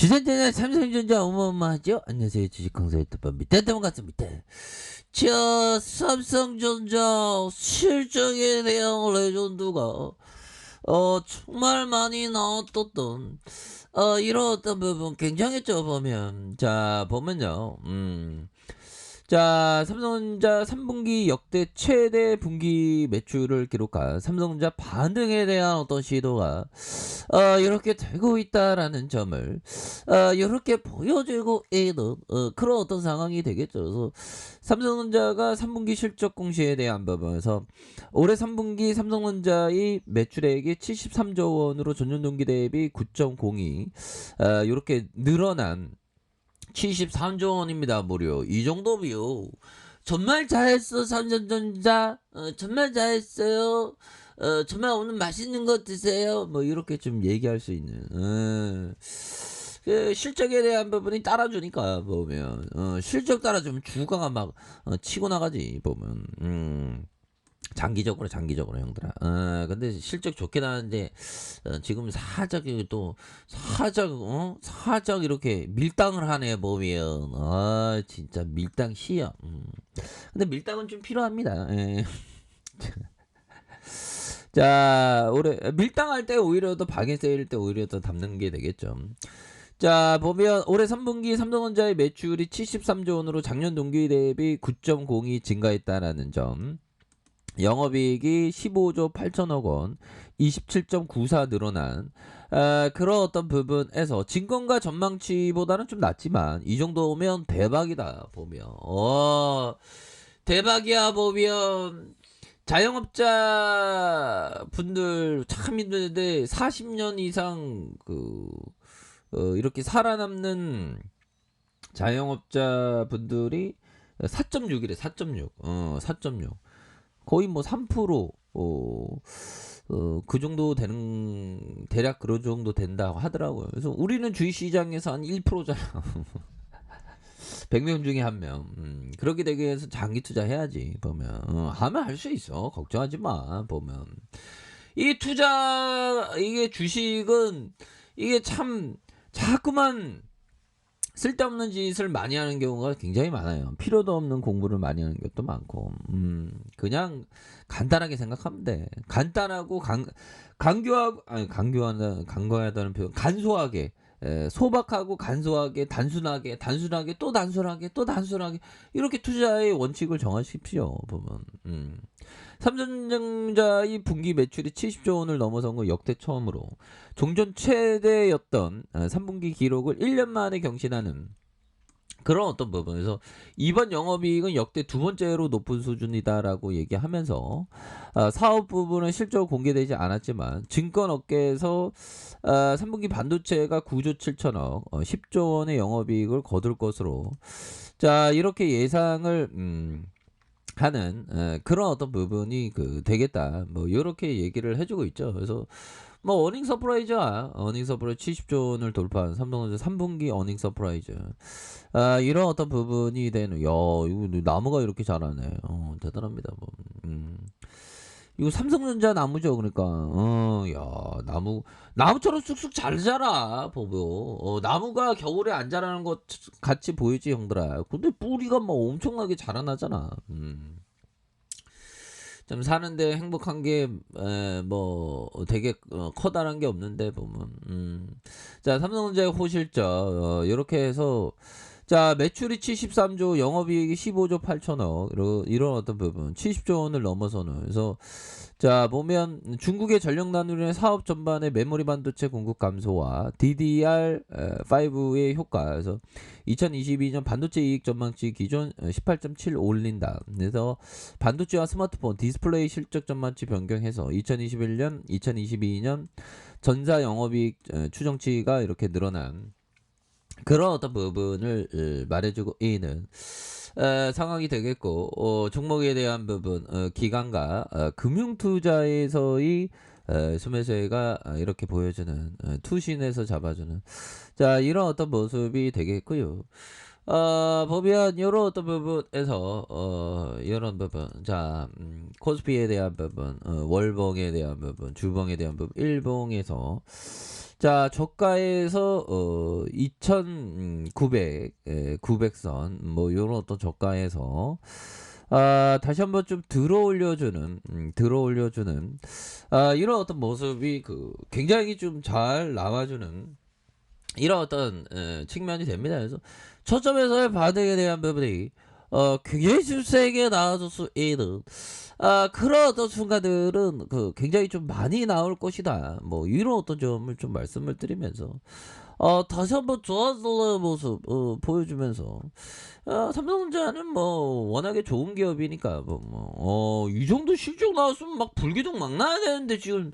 주전자나 삼성전자 어마어마하죠? 안녕하세요. 주식강사 유튜버 밑에때문 같습니다. 자, 삼성전자 실적에 대한 레전드가 정말 많이 나왔던 이런 어떤 부분 굉장했죠. 보면 자 보면요. 자, 삼성전자 3분기 역대 최대 분기 매출을 기록한 삼성전자 반등에 대한 어떤 시도가 이렇게 되고 있다라는 점을 이렇게 보여주고 있는 그런 어떤 상황이 되겠죠. 그래서 삼성전자가 3분기 실적 공시에 대한 부분에서 올해 3분기 삼성전자의 매출액이 73조 원으로 전년 동기 대비 9.02 이렇게 늘어난 73조 원입니다. 무려 이 정도면 정말 잘했어 삼성전자. 정말 잘했어요. 정말 오늘 맛있는 거 드세요. 뭐 이렇게 좀 얘기할 수 있는 그 실적에 대한 부분이 따라주니까 보면 실적 따라주면 주가가 막 치고 나가지 보면. 장기적으로 형들아. 근데 실적 좋게 나왔는데 지금 살짝 또 살짝 이렇게 밀당을 하네 보면. 진짜 밀당 시야. 근데 밀당은 좀 필요합니다. 예. 자, 올해 밀당할 때 오히려 더 박인 세일 때 오히려 더 담는 게 되겠죠. 자, 보면 올해 3분기 삼성전자의 매출이 73조 원으로 작년 동기 대비 9.02 증가했다라는 점. 영업이익이 15조 8천억 원, 27.94 늘어난 그런 어떤 부분에서 진건가 전망치보다는 좀 낮지만 이 정도면 대박이다 보면. 대박이야 보면. 자영업자 분들 참 힘드는데 40년 이상 이렇게 살아남는 자영업자 분들이 4.6이래. 4.6. 4.6. 거의 뭐 3%, 그 정도 되는, 대략 그런 정도 된다고 하더라고요. 그래서 우리는 주식시장에서 한 1%잖아. 100명 중에 1명. 그렇게 되기 위해서 장기 투자해야지, 보면. 하면 할 수 있어. 걱정하지 마, 보면. 이 이게 주식은, 이게 참, 자꾸만, 쓸데없는 짓을 많이 하는 경우가 굉장히 많아요. 필요도 없는 공부를 많이 하는 것도 많고, 그냥 간단하게 생각하면 돼. 간단하고 강조하다는 표현, 간소하게, 소박하고 간소하게, 단순하게 또 단순하게 또 단순하게 이렇게 투자의 원칙을 정하십시오. 보면. 삼성전자의 분기 매출이 70조 원을 넘어선 건 역대 처음으로 종전 최대였던 3분기 기록을 1년 만에 경신하는 그런 어떤 부분에서 이번 영업이익은 역대 두 번째로 높은 수준이다라고 얘기하면서 사업 부분은 실적 공개되지 않았지만 증권업계에서 3분기 반도체가 9조 7천억 10조 원의 영업이익을 거둘 것으로 자 이렇게 예상을 하는 그런 어떤 부분이 되겠다 뭐 이렇게 얘기를 해주고 있죠. 그래서 뭐 어닝 서프라이즈야. 어닝 서프라이즈 70조 원을 돌파한 삼성전자 3분기 어닝 서프라이즈. 이런 어떤 부분이 되는. 야, 이거 나무가 이렇게 자라네. 대단합니다. 뭐. 이거 삼성전자 나무죠. 그러니까 야 나무처럼 쑥쑥 잘 자라 보고. 나무가 겨울에 안 자라는 것 같이 보이지 형들아. 근데 뿌리가 막 엄청나게 자라나잖아. 좀 사는데 행복한 게 뭐 되게 커다란 게 없는데 보면. 자 삼성전자의 호실적 이렇게 해서 자 매출이 73조 영업이익이 15조 8천억 이런 어떤 부분 70조 원을 넘어서는. 그래서 자 보면 중국의 전력 나누려는 사업 전반의 메모리 반도체 공급 감소와 DDR5의 효과. 그래서 2022년 반도체 이익 전망치 기존 18.7 올린다. 그래서 반도체와 스마트폰 디스플레이 실적 전망치 변경해서 2021년 2022년 전사 영업이익 추정치가 이렇게 늘어난 그런 어떤 부분을 말해주고 있는 상황이 되겠고. 종목에 대한 부분 기관과 금융투자에서의 수매세가 이렇게 보여주는 투신에서 잡아주는 자 이런 어떤 모습이 되겠고요. 보면 요런 어떤 부분에서 요런 부분 자 코스피에 대한 부분 월봉에 대한 부분 주봉에 대한 부분 일봉에서 자 저가에서 2,900 900선 뭐 요런 어떤 저가에서 다시 한번 좀 들어올려주는 이런 어떤 모습이 그 굉장히 좀 잘 나와주는 이런 어떤 측면이 됩니다. 그래서 초점에서의 반응에 대한 부분이 굉장히 좀 세게 나와줄 수 있는 그런 어떤 순간들은 그 굉장히 좀 많이 나올 것이다. 뭐 이런 어떤 점을 좀 말씀을 드리면서 다시 한번 좋아지는 모습 보여주면서 삼성전자는 뭐 워낙에 좋은 기업이니까 이 정도 실적 나왔으면 막 불기둥 막 나야 되는데 지금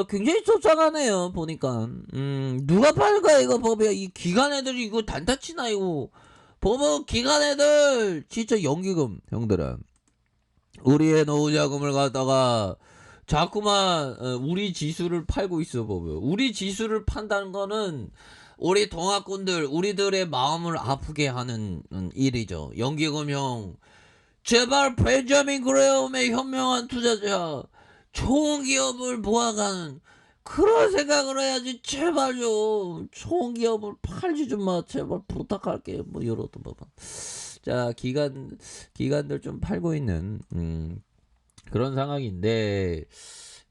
굉장히 쫓아가네요 보니까 누가 파는 거야 이거 법이야 이 기관 애들이 이거 단타치나 이거 법은 기관 애들 진짜 연기금 형들아 우리의 노후자금을 갖다가 자꾸만 우리 지수를 팔고 있어 보면 우리 지수를 판다는 거는 우리 동학군들 우리들의 마음을 아프게 하는 일이죠. 연기금형 제발 벤자민 그레엄의 현명한 투자자 좋은 기업을 모아가는 그런 생각을 해야지 제발 좀 좋은 기업을 팔지 좀 마 제발 부탁할게 뭐 이런 부분 자 기관들 좀 팔고 있는 그런 상황인데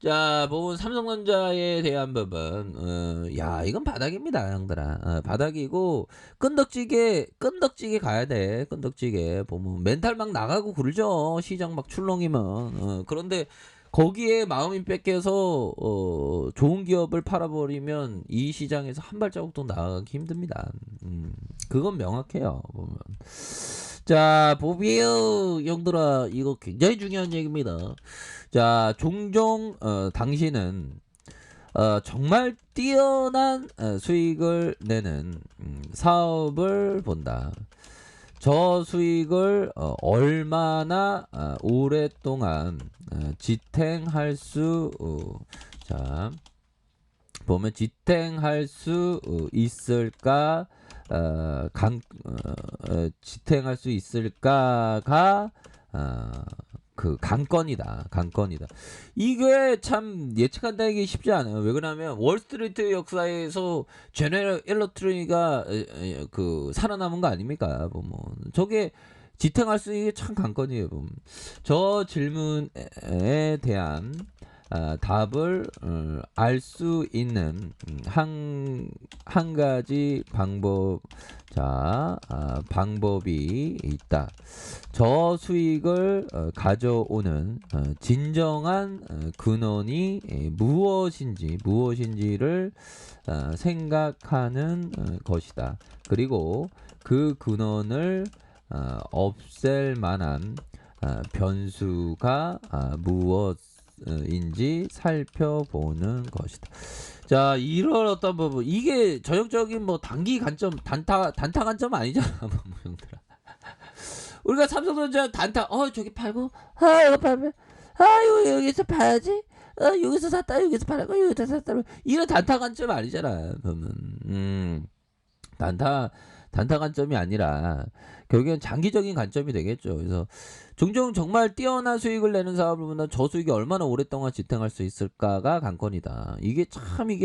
자 보면 삼성전자에 대한 부분 야 이건 바닥입니다 형들아 바닥이고 끈덕지게 가야 돼 끈덕지게 보면 멘탈 막 나가고 그러죠 시장 막 출렁이면 그런데 거기에 마음이 뺏겨서 좋은 기업을 팔아버리면 이 시장에서 한 발자국도 나가기 힘듭니다 그건 명확해요 보면 자 보비오 형들아 이거 굉장히 중요한 얘기입니다 자 종종 당신은 정말 뛰어난 수익을 내는 사업을 본다 저 수익을 얼마나 오랫동안 지탱할 수 자 보면 지탱할 수 있을까 지탱할 수 있을까가 그 관건이다. 이게 참 예측한다는 쉽지 않아요. 왜 그러냐면 월스트리트 역사에서 제너럴 일러트리가 그 살아남은 거 아닙니까? 보면 저게 지탱할 수 있는 게 참 관건이에요. 보면. 저 질문에 대한 답을 알 수 있는 한 가지 방법이 있다. 저 수익을 가져오는 진정한 근원이 무엇인지를 생각하는 것이다. 그리고 그 근원을 없앨 만한 변수가 무엇인지 살펴보는 것이다. 자, 이런 어떤 부분 이게 전형적인 뭐 단기 관점 단타 관점 아니잖아, 형들아. 우리가 삼성전자 단타 저기 팔고 이거 팔면 이거 여기서 파야지. 여기서 샀다 여기서 팔고 여기서 샀다 이런 단타 관점 아니잖아. 그러면 단타 관점이 아니라 결국엔 장기적인 관점이 되겠죠. 그래서 종종 정말 뛰어난 수익을 내는 사업을 보면 저 수익이 얼마나 오랫동안 지탱할 수 있을까가 관건이다. 이게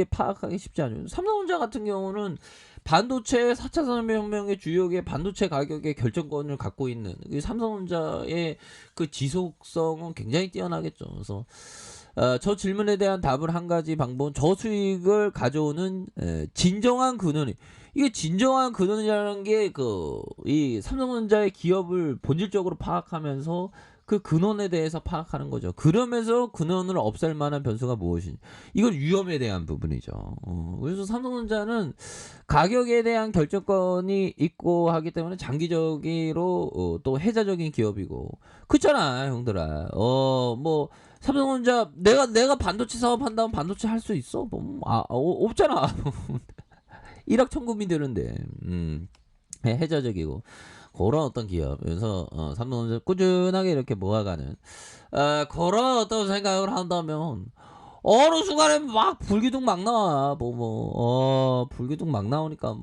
파악하기 쉽지 않아요. 삼성전자 같은 경우는 반도체 4차 산업혁명의 주요의 반도체 가격의 결정권을 갖고 있는 삼성전자의 그 지속성은 굉장히 뛰어나겠죠. 그래서 저 질문에 대한 답을 한 가지 방법은 저 수익을 가져오는 진정한 근원이 이게 진정한 근원이라는 게 이 삼성전자의 기업을 본질적으로 파악하면서 그 근원에 대해서 파악하는 거죠. 그러면서 근원을 없앨 만한 변수가 무엇인지 이건 위험에 대한 부분이죠. 그래서 삼성전자는 가격에 대한 결정권이 있고 하기 때문에 장기적으로 또 해자적인 기업이고 그렇잖아 형들아. 뭐 삼성전자 내가 반도체 사업 한다면 반도체 할 수 있어? 없잖아. 1억 천금이 되는데 해자적이고 그런 어떤 기업 그래서 삼성전자 꾸준하게 이렇게 모아가는 그런 어떤 생각을 한다면 어느 순간에 막 불기둥 막 나와. 불기둥 막 나오니까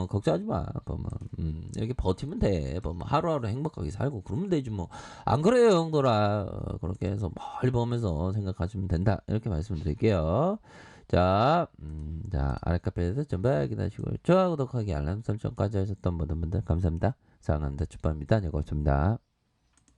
걱정하지 마. 이렇게 버티면 돼. 하루하루 행복하게 살고 그러면 되지 뭐. 안 그래요, 형들아. 그렇게 해서 멀리 보면서 생각하시면 된다. 이렇게 말씀드릴게요. 자, 아랫카페에서 전부 확인하시고 좋아요, 구독하기, 알람 설정까지 하셨던 모든 분들 감사합니다. 사랑합니다. 축복합니다. 네, 고맙습니다.